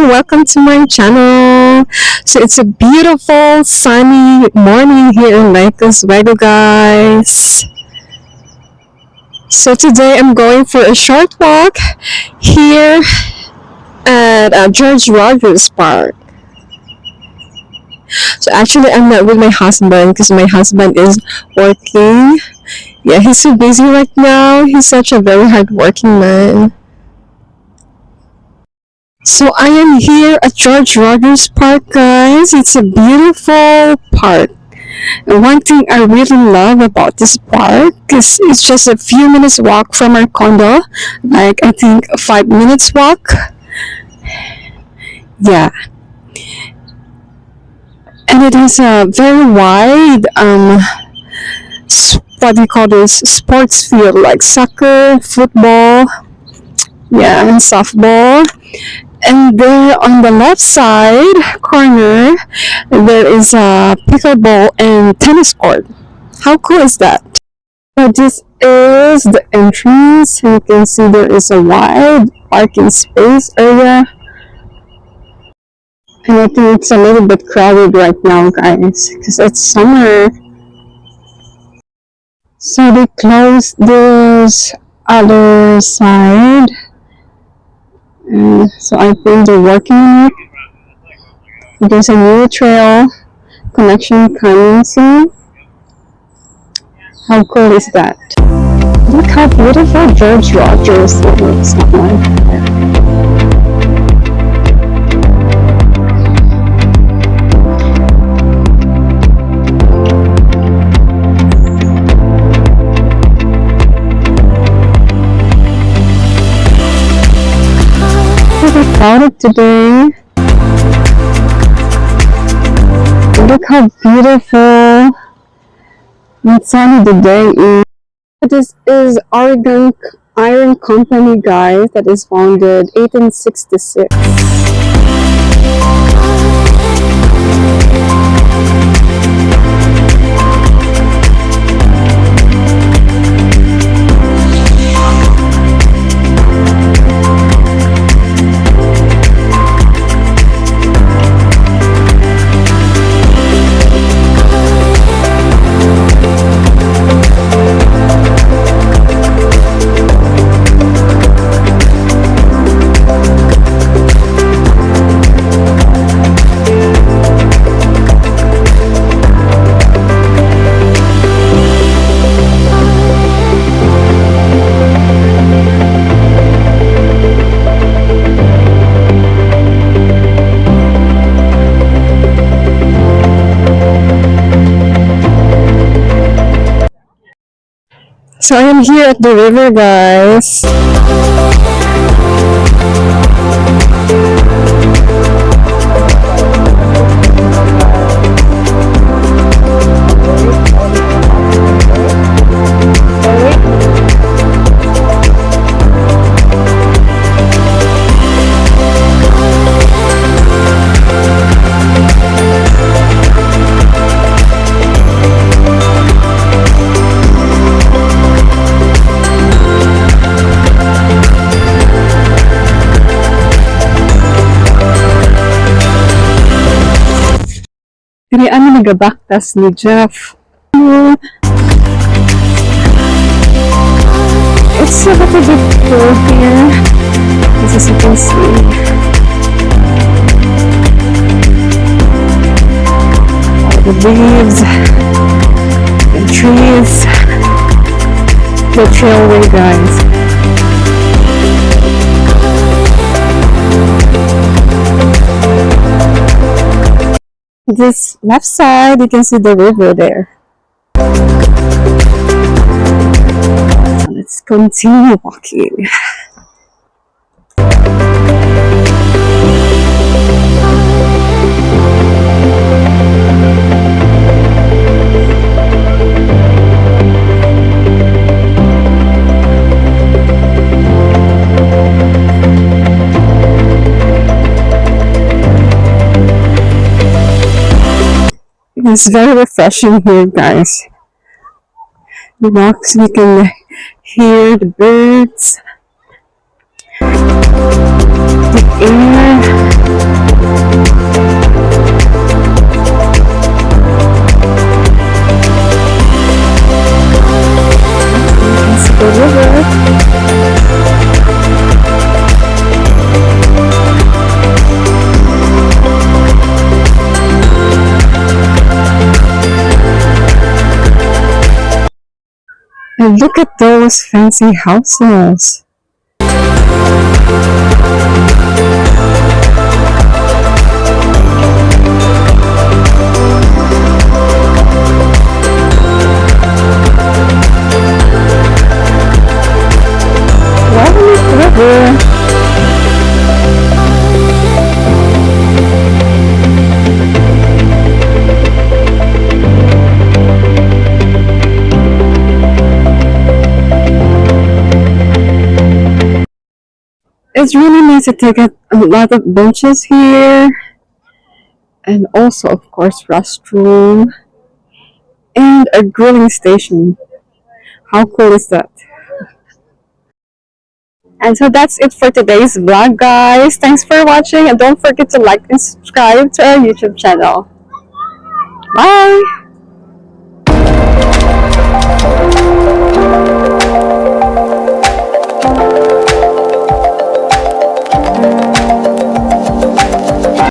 welcome to my channel. So it's a beautiful sunny morning here in Lake Oswego, guys. So today I'm going for a short walk here at GeorgeRogersPark. So actually I'm not with my husband because my husband is working. Yeah, he's so busy right now. He's such a very hardworking man. So I am here at GeorgeRogersPark, guys. It's a beautiful park. And one thing I really love about this park is it's just a few minutes walk from our condo. Like I think a 5 minutes walk. Yeah. And it has a very wide what do you call this, sports field, like soccer, football, yeah, and softball. And there on the left side corner, there is a pickleball and tennis court. How cool is that? So this is the entrance. You can see there is a wide parking space area. And I think it's a little bit crowded right now, guys, because it's summer. So they closed this other side. So I think they're working on it. There's a new trail connection coming soon. How cool is that? Look how beautiful George Rogers looks like. Crowded today. Look how beautiful and sunny the day is. This is Oregon Iron Company, guys, that is founded 1866. So I am here at the river, guys. Kaya ano nagabaktas ni Jeff. It's a little bit cold here, as you can see. All the leaves, the trees, the trailway, guys. This left side, you can see the river there. So let's continue walking. It's very refreshing here, guys. The walks, we can hear the birds. Air. It's the river. And look at those fancy houses. Lovely river. It's really nice to take a lot of benches here, and also, of course, restroom and a grilling station. How cool is that? And so that's it for today's vlog, guys. Thanks for watching, and don't forget to like and subscribe to our YouTube channel. Bye!